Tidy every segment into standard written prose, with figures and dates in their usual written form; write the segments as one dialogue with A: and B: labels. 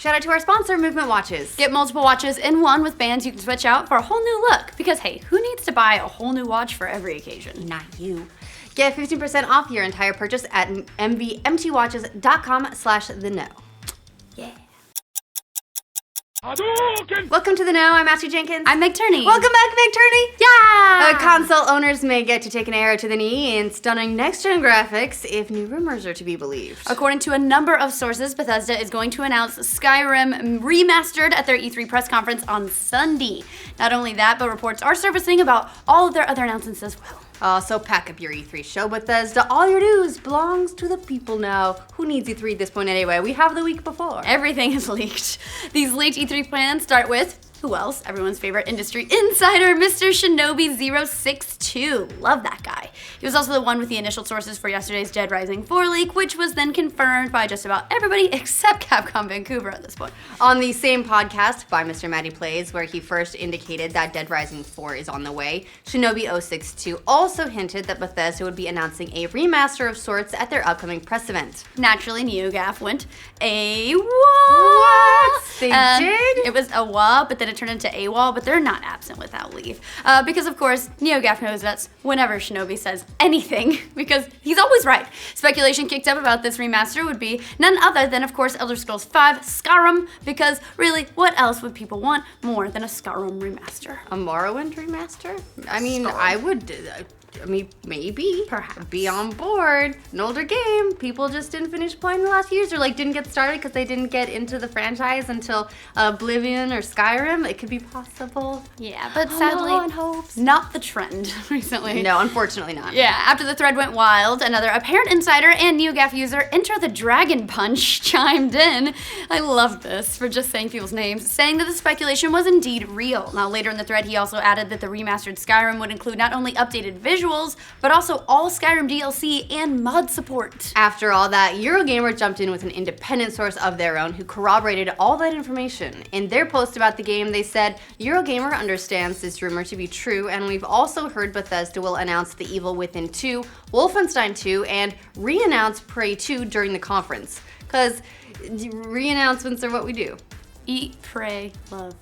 A: Shout out to our sponsor, Movement Watches.
B: Get multiple watches in one with bands you can switch out for a whole new look. Because hey, who needs to buy a whole new watch for every occasion?
A: Not you. Get 15% off your entire purchase at mvmtwatches.com/theknow.
B: Yeah.
A: Welcome to The Know. I'm Ashley Jenkins.
B: I'm Meg Turney.
A: Welcome back, Meg Turney.
B: Yeah!
A: Console owners may get to take an arrow to the knee in stunning next-gen graphics if new rumors are to be believed.
B: According to a number of sources, Bethesda is going to announce Skyrim Remastered at their E3 press conference on Sunday. Not only that, but reports are surfacing about all of their other announcements as well.
A: So pack up your E3 show, Bethesda. All your news belongs to the people now. Who needs E3 at this point anyway? We have the week before.
B: Everything is leaked. These leaked E3 plans start with, who else? Everyone's favorite industry insider, Mr. Shinobi062. Love that guy. He was also the one with the initial sources for yesterday's Dead Rising 4 leak, which was then confirmed by just about everybody except Capcom Vancouver at this point.
A: On the same podcast by Mr. Matty Plays, where he first indicated that Dead Rising 4 is on the way, Shinobi062 also hinted that Bethesda would be announcing a remaster of sorts at their upcoming press event.
B: Naturally, NeoGAF went AWOL.
A: What? They did?
B: It was AWOL, but then it turned into AWOL, but they're not absent without leave. Because, of course, NeoGAF knows that's whenever Shinobi says anything, because he's always right. Speculation kicked up about this remaster would be none other than, of course, Elder Scrolls V Skyrim, because really, what else would people want more than a Skyrim remaster?
A: A Morrowind remaster? I mean, I would... maybe.
B: Perhaps.
A: Be on board. An older game. People just didn't finish playing the last years or didn't get started because they didn't get into the franchise until Oblivion or Skyrim. It could be possible.
B: Yeah, but sadly, not the trend recently.
A: No, unfortunately not.
B: Yeah, after the thread went wild, another apparent insider and NeoGAF user, Enter the Dragon Punch, chimed in. I love this for just saying people's names, saying that the speculation was indeed real. Now, later in the thread, he also added that the remastered Skyrim would include not only updated visuals, but also all Skyrim DLC and mod support.
A: After all that, Eurogamer jumped in with an independent source of their own who corroborated all that information. In their post about the game, they said, Eurogamer understands this rumor to be true, and we've also heard Bethesda will announce The Evil Within 2, Wolfenstein 2, and re-announce Prey 2 during the conference. Because re-announcements are what we do.
B: Eat, pray, love.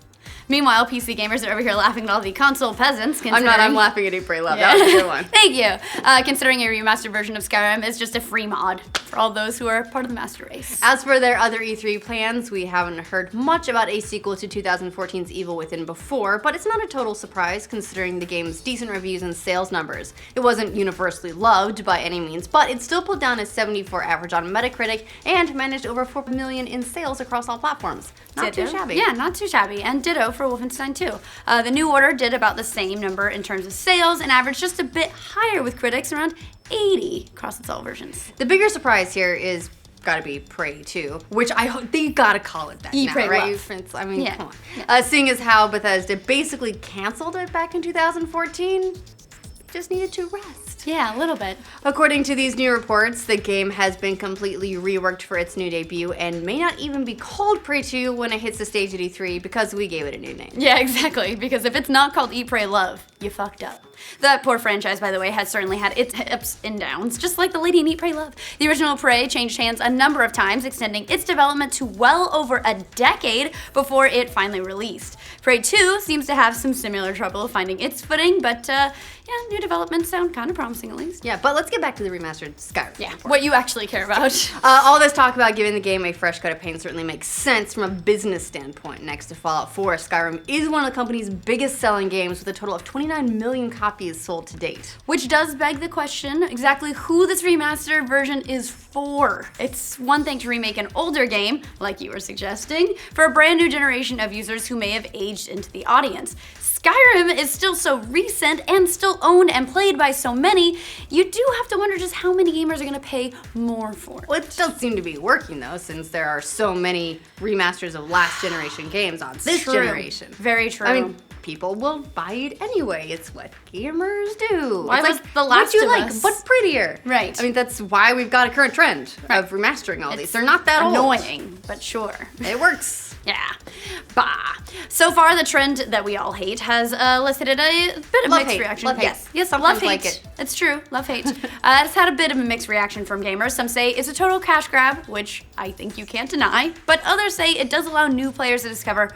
B: Meanwhile, PC gamers are over here laughing at all the console peasants.
A: I'm laughing at Eat, Pray, Love. Yeah. That was a good one.
B: Thank you. Considering a remastered version of Skyrim is just a free mod for all those who are part of the master race.
A: As for their other E3 plans, we haven't heard much about a sequel to 2014's Evil Within before, but it's not a total surprise considering the game's decent reviews and sales numbers. It wasn't universally loved by any means, but it still pulled down a 74 average on Metacritic and managed over 4 million in sales across all platforms. Not too shabby.
B: Yeah, not too shabby. And ditto for Wolfenstein 2. The New Order did about the same number in terms of sales and averaged just a bit higher with critics, around 80 across its all versions.
A: The bigger surprise here is gotta be Prey 2, which I hope they gotta call it that now,
B: Pray,
A: right?
B: love.
A: I mean,
B: Yeah.
A: come on. Seeing as how Bethesda basically canceled it back in 2014, just needed to rest.
B: Yeah, a little bit.
A: According to these new reports, the game has been completely reworked for its new debut and may not even be called Prey 2 when it hits the stage at E3 because we gave it a new name.
B: Yeah, exactly. Because if it's not called Eat, Pray, Love, you fucked up. That poor franchise, by the way, has certainly had its ups and downs, just like the lady in Eat, Pray, Love. The original Prey changed hands a number of times, extending its development to well over a decade before it finally released. Prey 2 seems to have some similar trouble finding its footing, but yeah, new developments sound kind of promising at least.
A: Yeah, but let's get back to the remastered Skyrim.
B: Yeah, what you actually care about.
A: All this talk about giving the game a fresh coat of paint certainly makes sense from a business standpoint. Next to Fallout 4, Skyrim is one of the company's biggest selling games with a total of 29 million copies sold to date.
B: Which does beg the question, exactly who this remastered version is for. It's one thing to remake an older game, like you were suggesting, for a brand new generation of users who may have aged into the audience. Skyrim is still so recent and still owned and played by so many, you do have to wonder just how many gamers are going to pay more for it.
A: Well, it does seem to be working though, since there are so many remasters of last generation games on this generation.
B: Very true.
A: I mean, people will buy it anyway. It's what gamers do.
B: Why
A: it's
B: was
A: like,
B: The Last
A: what you
B: of
A: like?
B: Us?
A: What's prettier?
B: Right.
A: I mean, that's why we've got a current trend of remastering all these. They're not that
B: annoying, but sure.
A: It works.
B: Yeah. Bah. So far, the trend that we all hate has elicited a bit of mixed reaction.
A: Love,
B: yes,
A: hate.
B: yes,
A: Sometimes
B: love, hate.
A: like it.
B: It's true, love, hate. It's had a bit of a mixed reaction from gamers. Some say it's a total cash grab, which I think you can't deny, but others say it does allow new players to discover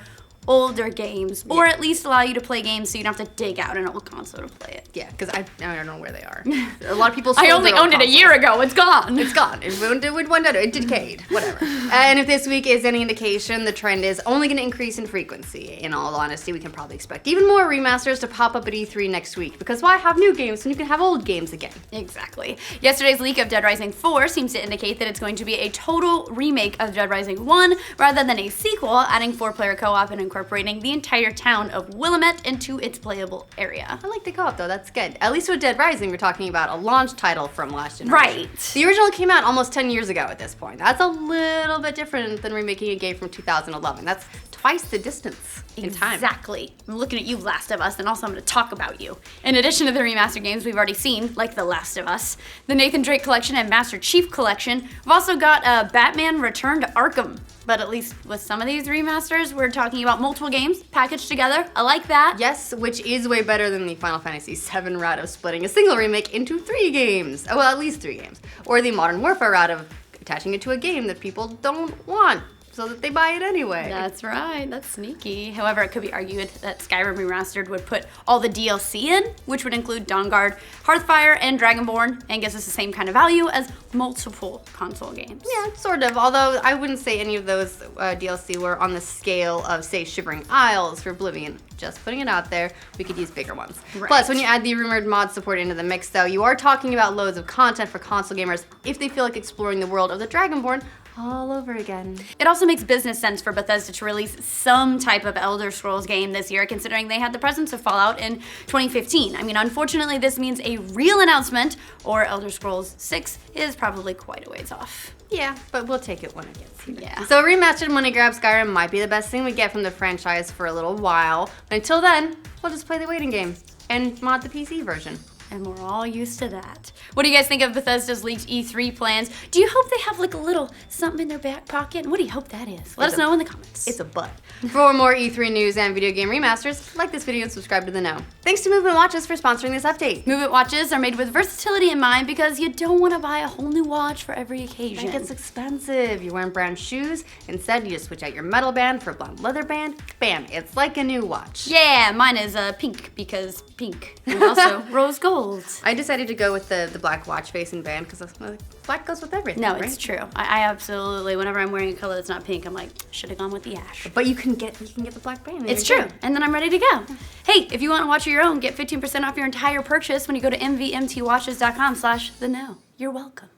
B: older games, or at least allow you to play games so you don't have to dig out an old console to play it.
A: Yeah, because I don't know where they are. A lot of people
B: I
A: sold
B: only
A: their old
B: owned it a
A: consoles.
B: year ago. It's gone.
A: It's gone. It decayed. Whatever. And if this week is any indication, the trend is only going to increase in frequency. In all honesty, we can probably expect even more remasters to pop up at E3 next week. Because why have new games when you can have old games again?
B: Exactly. Yesterday's leak of Dead Rising 4 seems to indicate that it's going to be a total remake of Dead Rising 1 rather than a sequel, adding 4-player co-op and incorporating the entire town of Willamette into its playable area.
A: I like the co-op though, that's good. At least with Dead Rising, we're talking about a launch title from last generation.
B: Right.
A: The original came out almost 10 years ago at this point. That's a little bit different than remaking a game from 2011. That's twice the distance in time.
B: Exactly. I'm looking at you, Last of Us, and also I'm going to talk about you. In addition to the remastered games we've already seen, like The Last of Us, the Nathan Drake Collection and Master Chief Collection, we've also got Batman Return to Arkham. But at least with some of these remasters, we're talking about multiple games packaged together. I like that.
A: Yes, which is way better than the Final Fantasy VII route of splitting a single remake into 3 games. Well, at least 3 games. Or the Modern Warfare route of attaching it to a game that people don't want, so that they buy it anyway.
B: That's right, that's sneaky. However, it could be argued that Skyrim Remastered would put all the DLC in, which would include Dawnguard, Hearthfire, and Dragonborn, and gives us the same kind of value as multiple console games.
A: Yeah, sort of. Although I wouldn't say any of those DLC were on the scale of, say, Shivering Isles for Oblivion. Just putting it out there, we could use bigger ones.
B: Right.
A: Plus, when you add the rumored mod support into the mix, though, you are talking about loads of content for console gamers if they feel like exploring the world of the Dragonborn all over again.
B: It also makes business sense for Bethesda to release some type of Elder Scrolls game this year, considering they had the presence of Fallout in 2015. I mean, unfortunately, this means a real announcement, or Elder Scrolls 6 is probably quite a ways off.
A: Yeah, but we'll take it when it gets here.
B: Yeah.
A: So a remastered money grab Skyrim might be the best thing we get from the franchise for a little while. But until then, we'll just play the waiting game and mod the PC version.
B: And we're all used to that. What do you guys think of Bethesda's leaked E3 plans? Do you hope they have like a little something in their back pocket? And what do you hope that is? Let us know in the comments.
A: It's a butt. For more E3 news and video game remasters, like this video and subscribe to The Know. Thanks to Movement Watches for sponsoring this update.
B: Movement watches are made with versatility in mind because you don't want to buy a whole new watch for every occasion.
A: That gets expensive. You're wearing brown shoes. Instead, you just switch out your metal band for a blonde leather band. Bam, it's like a new watch.
B: Yeah, mine is pink because pink. And also rose gold.
A: I decided to go with the black watch face and band because black goes with everything,
B: No,
A: right?
B: it's true. I absolutely, whenever I'm wearing a color that's not pink, I'm like, should have gone with the ash.
A: But you can get the black band. and
B: It's
A: you're
B: true.
A: good.
B: And then I'm ready to go. Hey, if you want to watch your own, get 15% off your entire purchase when you go to mvmtwatches.com/theknow. You're welcome.